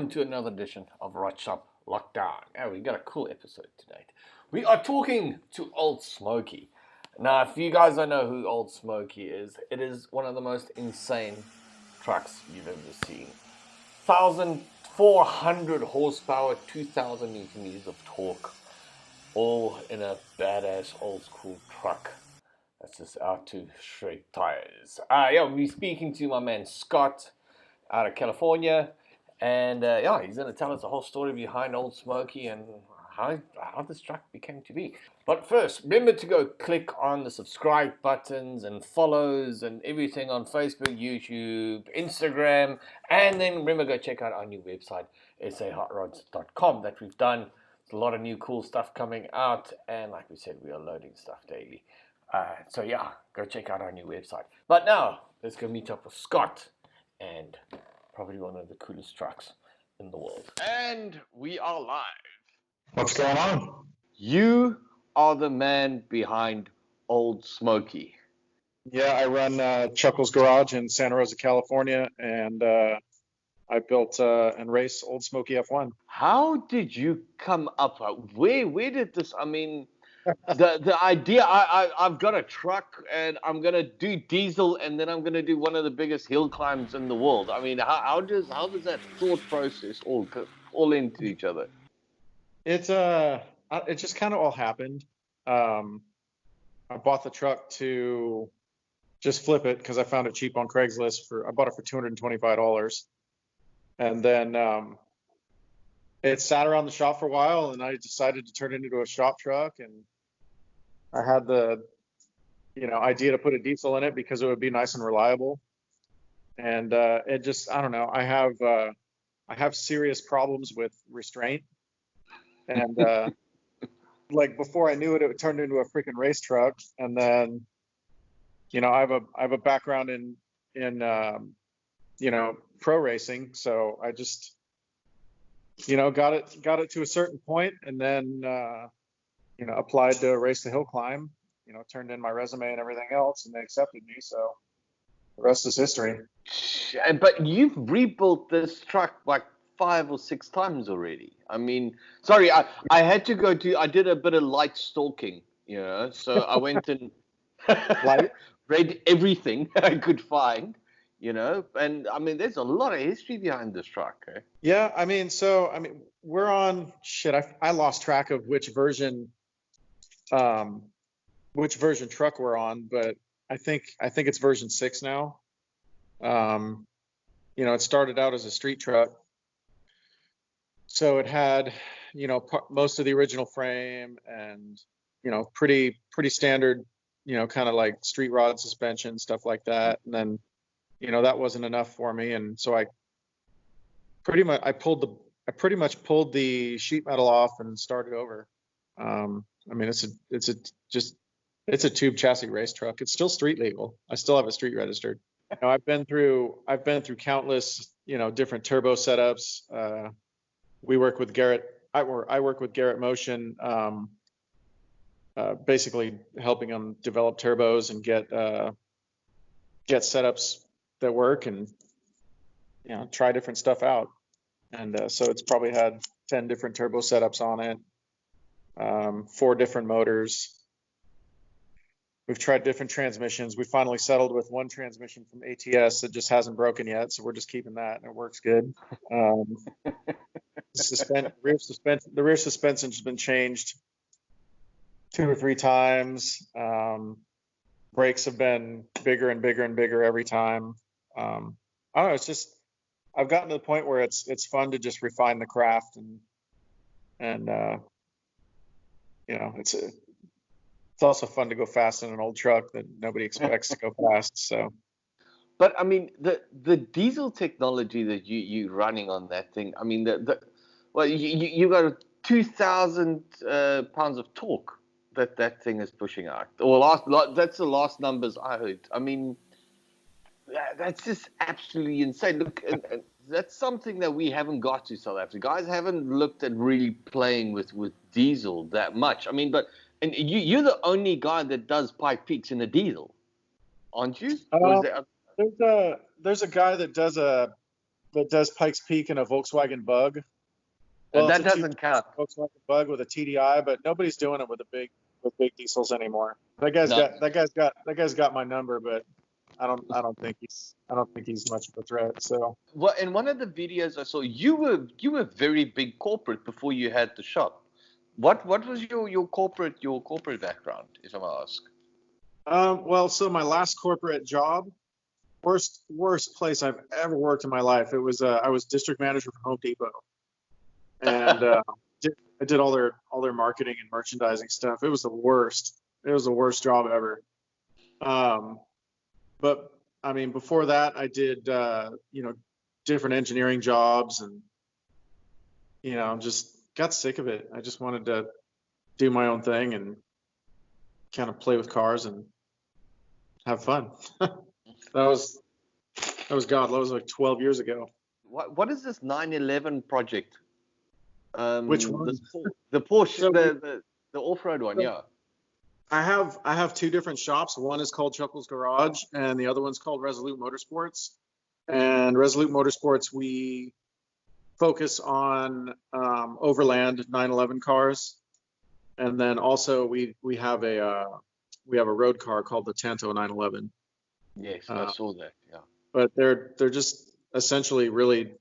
welcome to another edition of Right Shop Lockdown. Now, we got a cool episode today. We are talking to Old Smokey. Now, if you guys don't know who Old Smokey is, it is one of the most insane trucks you've ever seen. 1,400 horsepower, 2,000 Newton meters of torque, all in a badass old school truck that's just out to shred tires. We're speaking to my man Scott out of California, and he's going to tell us the whole story behind Old Smokey and how this truck became to be. But first, remember to go click on the subscribe buttons and follows and everything on Facebook, YouTube, Instagram, and then remember go check out our new website, sahotrods.com, that we've done. There's a lot of new cool stuff coming out, and like we said, we are loading stuff daily. Go check out our new website. But now, let's go meet up with Scott, and probably one of the coolest trucks in the world. And we are live. What's going on? You are the man behind Old Smokey. Yeah, I run Chuckles Garage in Santa Rosa, California, and I built and race Old Smokey F1. How did you come up? Where did this? I mean, the idea. I've got a truck and I'm gonna do diesel, and then I'm gonna do one of the biggest hill climbs in the world. I mean, how does that thought process all into each other? It just kind of all happened. I bought the truck to just flip it because I found it cheap on Craigslist. I bought it for $225, and then it sat around the shop for a while, and I decided to turn it into a shop truck. And I had the idea to put a diesel in it because it would be nice and reliable. And it just, I don't know. I have serious problems with restraint. And like before I knew it, it turned into a freaking race truck. And then, I have a background in pro racing, so I just got it to a certain point, and then applied to race the hill climb. Turned in my resume and everything else, and they accepted me. So the rest is history. But you've rebuilt this truck like 5 or 6 times already. I mean, sorry, I had to I did a bit of light stalking, so I went and read everything I could find, and I mean, there's a lot of history behind this truck. Eh? Yeah, I mean, we're on I lost track of which version truck we're on, but I think it's version 6 now. It started out as a street truck. So it had, most of the original frame and, pretty standard, kind of like street rod suspension, stuff like that. And then, that wasn't enough for me. And so I pretty much pulled the sheet metal off and started over. It's a tube chassis race truck. It's still street legal. I still have it street registered. I've been through countless, different turbo setups. We work with Garrett. I work with Garrett Motion, basically helping them develop turbos and get setups that work, and try different stuff out. And so it's probably had 10 different turbo setups on it, 4 different motors. We've tried different transmissions. We finally settled with one transmission from ATS that just hasn't broken yet, so we're just keeping that, and it works good. The rear suspension's been changed 2 or 3 times. Brakes have been bigger and bigger and bigger every time. I don't know. It's just I've gotten to the point where it's fun to just refine the craft, and it's also fun to go fast in an old truck that nobody expects to go fast. So. But I mean, the diesel technology that you running on that thing. I mean, you got 2,000 pounds of torque that thing is pushing out. That's the last numbers I heard. I mean, that's just absolutely insane. Look, and that's something that we haven't got to South Africa. Guys haven't looked at really playing with diesel that much. I mean, and you're the only guy that does pipe peaks in a diesel, aren't you? There's a guy that does a that does Pikes Peak in a Volkswagen Bug. And Well, that it's a doesn't count. Volkswagen Bug with a TDI, but nobody's doing it with big diesels anymore. That guy's got my number, but I don't think he's much of a threat. So Well, in one of the videos I saw, you were very big corporate before you had the shop. What was your corporate background, if I may ask? well, so my last corporate job, worst place I've ever worked in my life. It was I was district manager for Home Depot, and I did all their marketing and merchandising stuff. It was the worst. It was the worst job ever. But I mean, before that, I did different engineering jobs, and just got sick of it. I just wanted to do my own thing and kind of play with cars and have fun. that was like 12 years ago. What is this 911 project? Which one? The Porsche, So the off-road one, yeah. I have two different shops. One is called Chuckles Garage, and the other one's called Resolute Motorsports. And Resolute Motorsports, we focus on overland 911 cars, and then also we have a road car called the Tanto 911. Yes, I saw that. Yeah. But they're just essentially really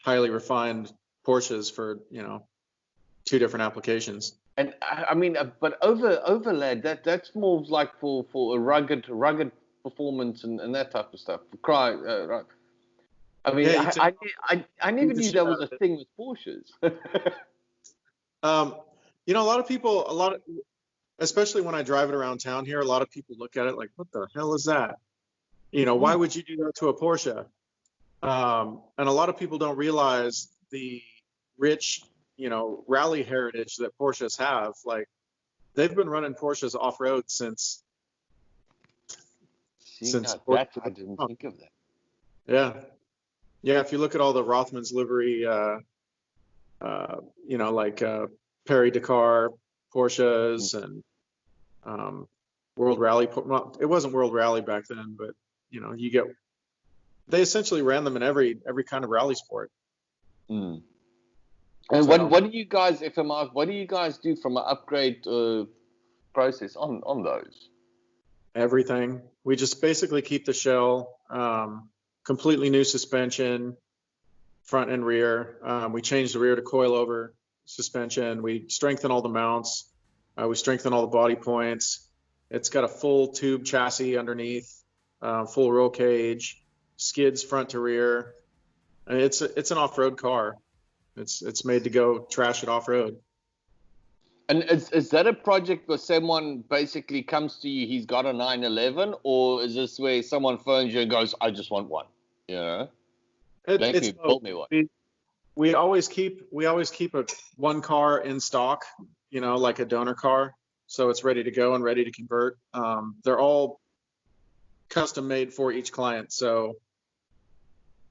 highly refined Porsches for two different applications. And I mean, but overland, that's more like for a rugged performance and that type of stuff. Right. I mean, Yeah, I never knew that was a thing with Porsches. A lot of people, especially when I drive it around town here, a lot of people look at it like, what the hell is that? Why would you do that to a Porsche? And a lot of people don't realize the rich, rally heritage that Porsches have. Like, they've been running Porsches off road since. I didn't think of that. Yeah. If you look at all the Rothmans livery, like Paris Dakar Porsches and World Rally. Well, it wasn't World Rally back then, but they essentially ran them in every kind of rally sport. Mm. And so, what do you guys, if I'm asked, what do you guys do from an upgrade process on those? Everything. We just basically keep the shell, completely new suspension, front and rear. We change the rear to coilover suspension. We strengthen all the mounts. We strengthen all the body points. It's got a full tube chassis underneath, full roll cage, skids front to rear. I mean, it's an off-road car. It's made to go trash it off-road. And is that a project where someone basically comes to you, he's got a 911, or is this where someone phones you and goes, I just want one? Build me one. We always keep one car in stock, like a donor car, so it's ready to go and ready to convert. They're all custom made for each client, so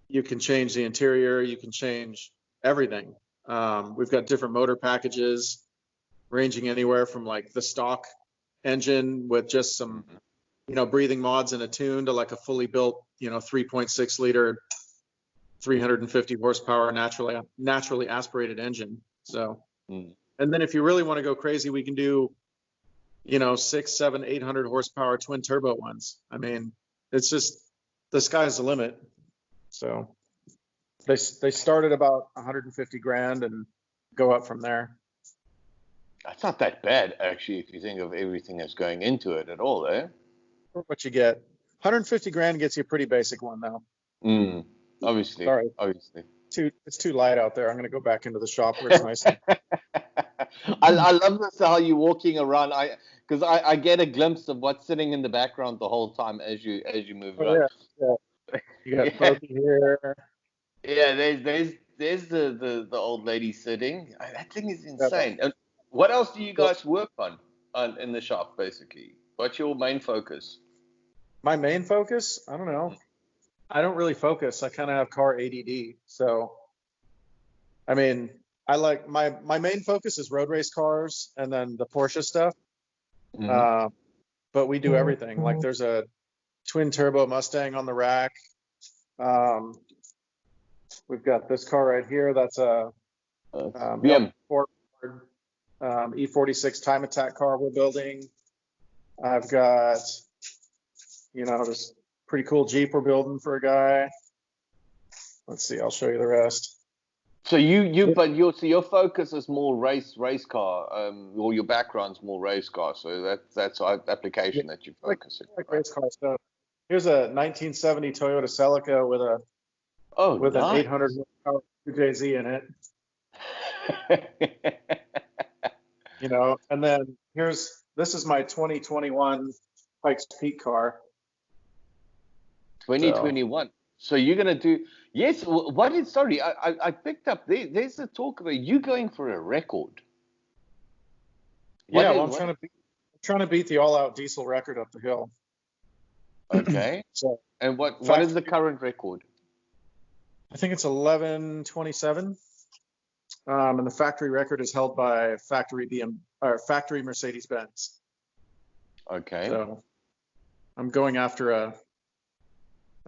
you can change the interior, you can change everything. We've got different motor packages ranging anywhere from like the stock engine with just some breathing mods and a tune to like a fully built 3.6 liter 350 horsepower naturally aspirated engine. So and then if you really want to go crazy, we can do 600, 700, 800 horsepower twin turbo ones. I mean, it's just the sky's the limit. So they start at about 150 grand and go up from there. That's not that bad, actually, if you think of everything that's going into it at all, eh? What you get. 150 grand gets you a pretty basic one, though. Obviously. Sorry. Obviously. It's too light out there. I'm going to go back into the shop where it's nice. I love this, how you're walking around. Because I get a glimpse of what's sitting in the background the whole time as you move around. Yeah. You got Smokey here. Yeah, there's the old lady sitting. That thing is insane. And what else do you guys work on in the shop, basically? What's your main focus? My main focus? I don't know. I don't really focus. I kind of have car ADD. So, I mean, I like my main focus is road race cars and then the Porsche stuff. But we do everything. Like there's a twin turbo Mustang on the rack. We've got this car right here. That's a BM. Ford E46 time attack car we're building. I've got, this pretty cool Jeep we're building for a guy. Let's see, I'll show you the rest. So so your focus is more race car, or your background's more race car. So that's our application that you focus on. Like race car stuff. Here's a 1970 Toyota Celica with an 800 power 2JZ in it. And then this is my 2021 Pikes Peak car. 2021. So you're gonna do sorry, I picked up there's a talk about you going for a record. I'm trying to beat the all-out diesel record up the hill. Okay. So and what is the current record? I think it's 11:27. And the factory record is held by factory Mercedes-Benz. Okay. So I'm going after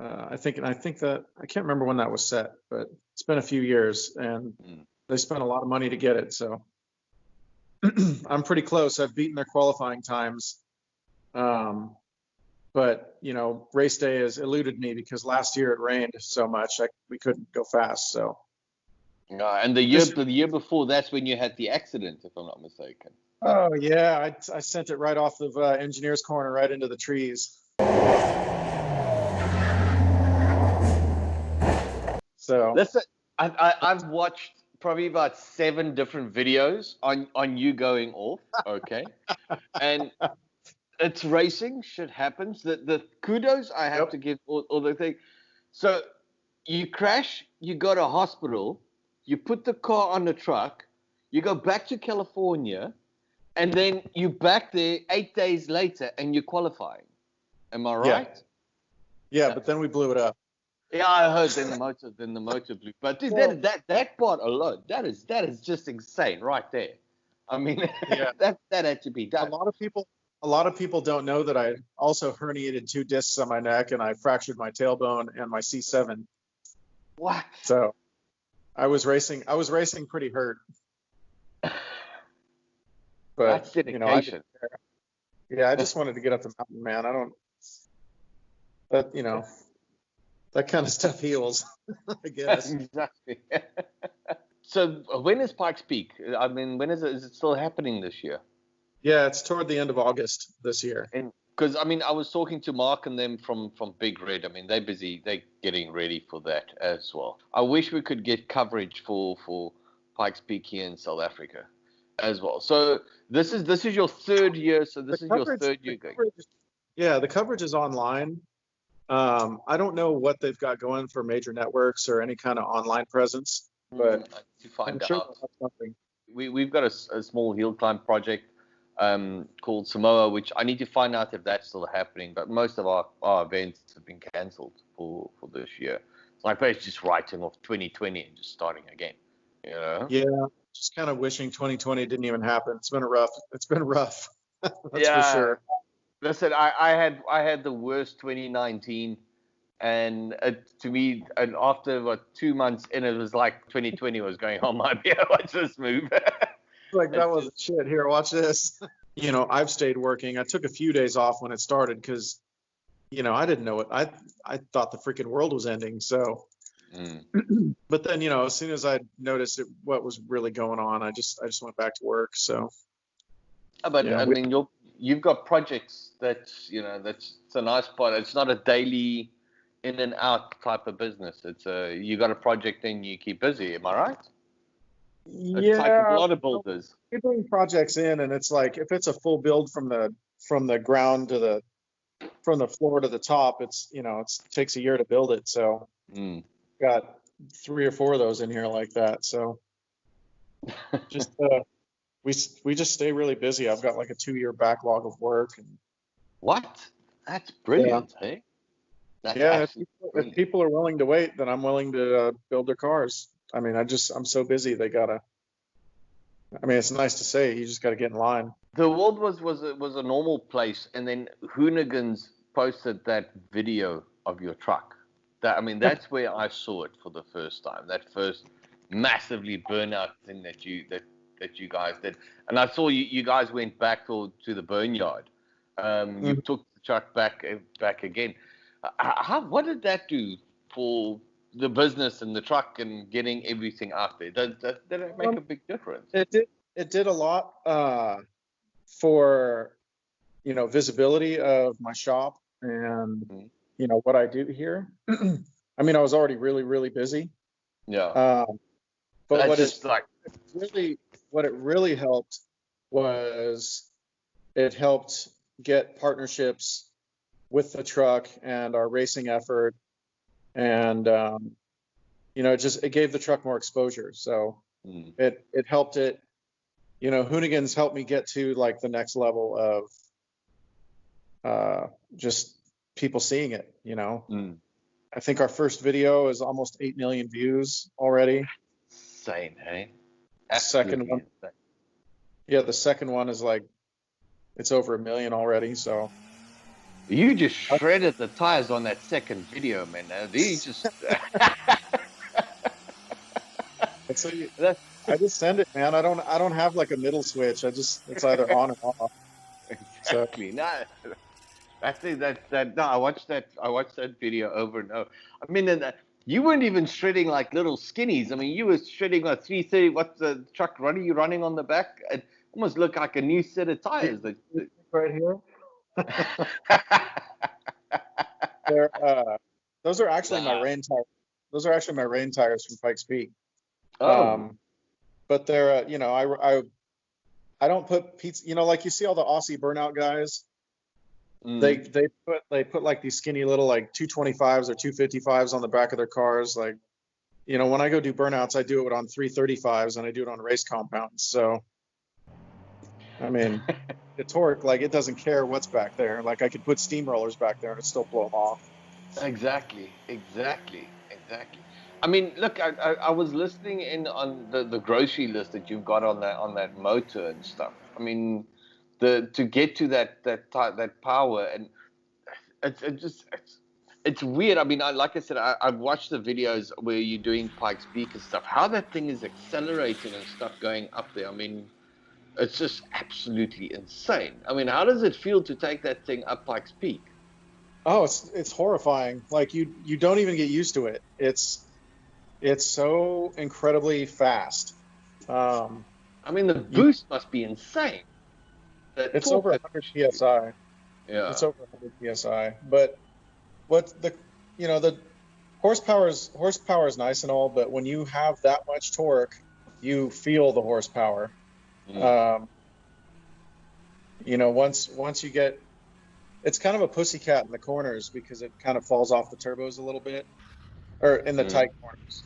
I think that I can't remember when that was set, but it's been a few years, and they spent a lot of money to get it. So I'm pretty close. I've beaten their qualifying times, but race day has eluded me because last year it rained so much we couldn't go fast. So. And the year before, that's when you had the accident, if I'm not mistaken. Oh yeah, I sent it right off of Engineers Corner right into the trees. So listen, I've watched probably about 7 different videos on you going off. Okay, and it's racing. Shit happens. The kudos I have to give all the thing. So you crash, you go to hospital. You put the car on the truck, you go back to California, and then you're back there 8 days later, and you're qualifying. Am I right? Yeah, but then we blew it up. Yeah, I heard. Then the motor blew. But dude, that part alone, that is just insane, right there. I mean, that had to be done. A lot of people don't know that I also herniated 2 discs on my neck, and I fractured my tailbone and my C7. What? So. I was racing pretty hurt. But that's dedication. I just wanted to get up the mountain, man. That kind of stuff heals, I guess. Exactly. So when is Pikes Peak? I mean, when is it? Is it still happening this year? Yeah, it's toward the end of August this year. Because I was talking to Mark and them from Big Red. I mean, they're busy. They're getting ready for that as well. I wish we could get coverage for Pikes Peak here in South Africa as well. So this is your 3rd year. So this is your 3rd year going. Yeah, the coverage is online. I don't know what they've got going for major networks or any kind of online presence, but to find I'm out. sure something. We've got a small hill climb project called Samoa, which I need to find out if that's still happening. But most of our events have been cancelled for this year. It's like they're just writing off 2020 and just starting again. Yeah, just kind of wishing 2020 didn't even happen. It's been rough. That's for sure. Listen, I had the worst 2019, and to me, and after 2 months in, it was like 2020 was going on my beer. Watch this move. Like that wasn't shit. Here, watch this. I've stayed working. I took a few days off when it started because, I didn't know it. I thought the freaking world was ending. So, but then, as soon as I noticed what was really going on, I just went back to work. So, but you've got projects that's a nice part. It's not a daily in and out type of business. It's you got a project and you keep busy. Am I right? It's like a lot of builders. You're doing projects in, and it's like if it's a full build from the ground to from the floor to the top, it takes a year to build it. So got 3 or 4 of those in here like that. So just we just stay really busy. I've got like a 2-year backlog of work. What? That's brilliant, hey? If people are willing to wait, then I'm willing to build their cars. I mean, I'm so busy. It's nice to say, you just got to get in line. The world was a normal place, and then Hoonigans posted that video of your truck. I mean, that's where I saw it for the first time. That first massively burnout thing that you guys did, and I saw you guys went back to the boneyard. You Mhm. took the truck back again. What did that do for the business and the truck and getting everything out there? Did it make Um, a big difference? it did a lot for visibility of my shop and Mhm. what I do here. I mean, I was already really, really busy. Yeah, Um, but that's just like what it really helped was it helped get partnerships with the truck and our racing effort, and it gave the truck more exposure. So mm, it helped it. Hoonigans helped me get to like the next level of just people seeing it. mm, I think our first video is almost 8 million views already. insane, hey? Second Absolutely one, insane. yeah, the second one is like it's over 1 million already. So You just shredded the tires on that second video, man. You just so that's I just send it, man. I don't have like a middle switch. It's either on or off. So exactly no. I think that no. I watched that video over and over. I mean, you weren't even shredding like little skinnies. I mean, you were shredding a 330. What's the truck running you running on the back? It almost looked like a new set of tires. right here, they're those are actually my Wow. rain tires. Those are actually my rain tires from Pikes Peak. Oh. Um, but they're I don't put pizza. Like you see all the Aussie burnout guys. They Mm. they put like these skinny little like 225s or 255s on the back of their cars. Like when I go do burnouts, I do it on 335s and I do it on race compounds. So I mean, the torque, like it doesn't care what's back there. Like I could put steamrollers back there and it still blow them off. Exactly. I mean, look, I was listening in on the grocery list that you've got on that motor and stuff. I mean, to get to that power, and it's weird. I mean, like I said, I've watched the videos where you're doing Pikes Peak and stuff. How that thing is accelerating and stuff going up there. I mean, it's just absolutely insane. I mean, how does it feel to take that thing up Pikes Peak? Oh, it's horrifying. Like you don't even get used to it. It's so incredibly fast. Um, I mean, the you boost must be insane. The it's torque over that 100 psi. yeah. It's over 100 psi. But what the horsepower is nice and all, but when you have that much torque, you feel the horsepower. Mm, Um, once you get, it's kind of a pussycat in the corners because it kind of falls off the turbos a little bit, or in the mm, tight corners.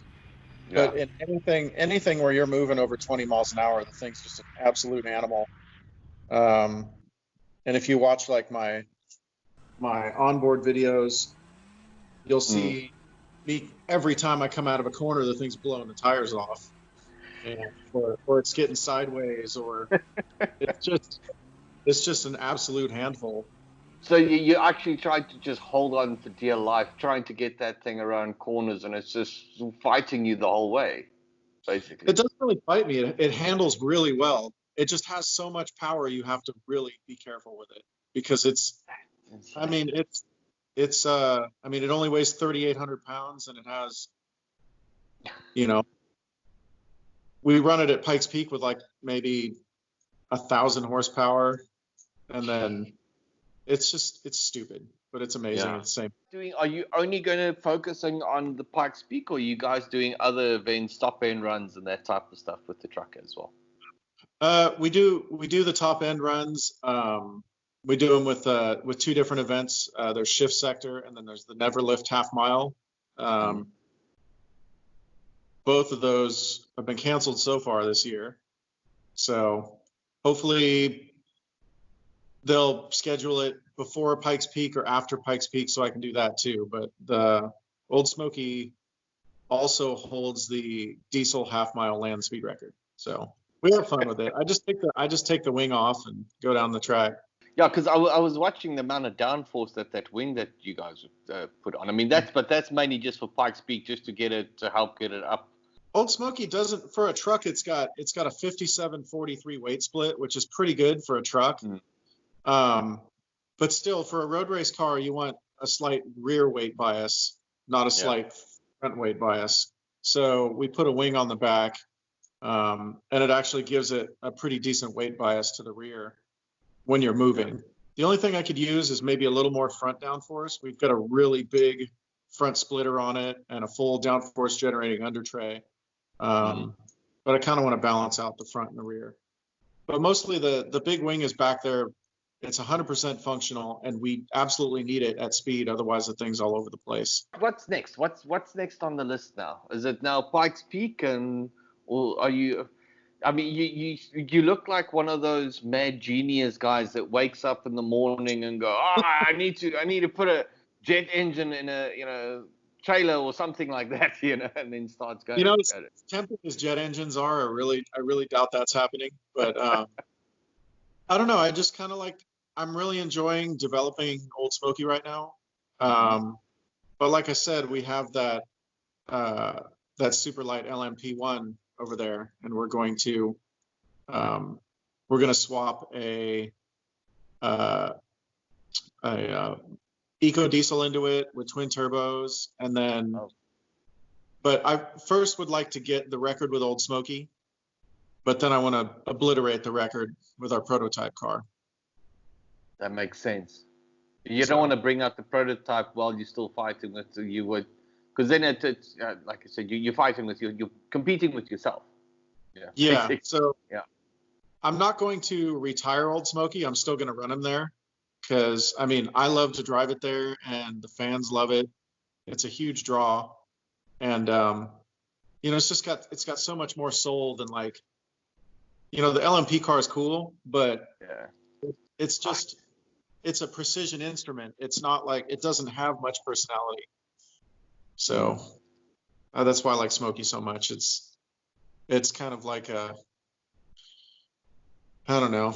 yeah. But in anything where you're moving over 20 miles an hour, the thing's just an absolute animal. Um, and if you watch like my onboard videos, you'll Mm. see me every time I come out of a corner, the thing's blowing the tires off, and or it's getting sideways, or it's just it's just an absolute handful. So you actually tried to just hold on for dear life, trying to get that thing around corners, and it's just fighting you the whole way, It basically. doesn't really fight me. It handles really well. It just has so much power. You have to really be careful with it because I Insane. mean, I mean, it only weighs 3,800 pounds and it has, you know, we run it at Pikes Peak with like maybe 1,000 horsepower, and then it's stupid, but it's amazing Yeah. at the same. Are you only going to focusing on the Pikes Peak, or are you guys doing other events, top end runs, and that type of stuff with the truck as well? We do the top end runs. We do them with two different events. There's Shift Sector, and then there's the Never Lift Half Mile. Mm. Um, both of those have been canceled so far this year. So hopefully they'll schedule it before Pikes Peak or after Pikes Peak so I can do that too. But the Old Smokey also holds the diesel half mile land speed record. So we have fun with it. I just take the wing off and go down the track. Yeah, because I was watching the amount of downforce that wing that you guys put on. I mean, that's mainly just for Pikes Peak, just to help get it up. Old Smokey doesn't, for a truck, it's got a 57-43 weight split, which is pretty good for a truck. But still, for a road race car, you want a slight rear weight bias, not a slight front weight bias. So we put a wing on the back, and it actually gives it a pretty decent weight bias to the rear when you're moving. The only thing I could use is maybe a little more front downforce. We've got a really big front splitter on it and a full downforce generating under tray. But I kind of want to balance out the front and the rear. But mostly the big wing is back there. It's 100% functional, and we absolutely need it at speed. Otherwise, the thing's all over the place. What's next? What's next on the list now? Is it now Pikes Peak, or are you? I mean, you look like one of those mad genius guys that wakes up in the morning and go, I need to put a jet engine in a trailer or something like that, and then starts going. As tempting as jet engines are, I really doubt that's happening. But I don't know. I just kind of I'm really enjoying developing Old Smokey right now. But like I said, we have that super light LMP1 over there, and we're going to swap a eco diesel into it with twin turbos, and then. But I first would like to get the record with Old Smokey, but then I want to obliterate the record with our prototype car. That makes sense. You don't want to bring out the prototype while you're still fighting with because then it's like I said, you're fighting with you're competing with yourself. Yeah. So I'm not going to retire Old Smokey. I'm still going to run him there because I love to drive it there, and the fans love it. It's a huge draw, and it's got so much more soul than the LMP car is cool, but it's a precision instrument. It's not it doesn't have much personality. So that's why I like Smokey so much. It's kind of like I don't know.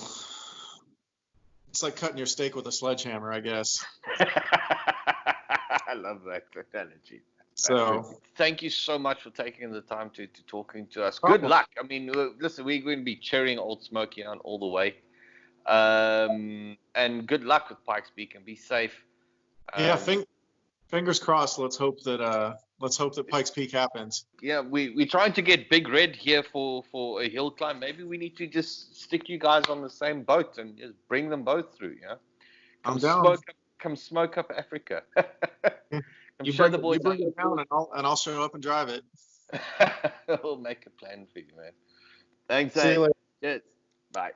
It's like cutting your steak with a sledgehammer, I guess. I love that analogy. So thank you so much for taking the time to talking to us. Good luck. I mean, listen, we're going to be cheering Old Smokey on all the way. And good luck with Pikes Peak, and be safe. Fingers crossed. Let's hope that Pikes Peak happens. Yeah, we're trying to get Big Red here for a hill climb. Maybe we need to just stick you guys on the same boat and just bring them both through. I'm down. Come smoke up Africa. You bring it down, and I'll show up and drive it. We'll make a plan for you, man. Thanks. See you later. Cheers. Bye.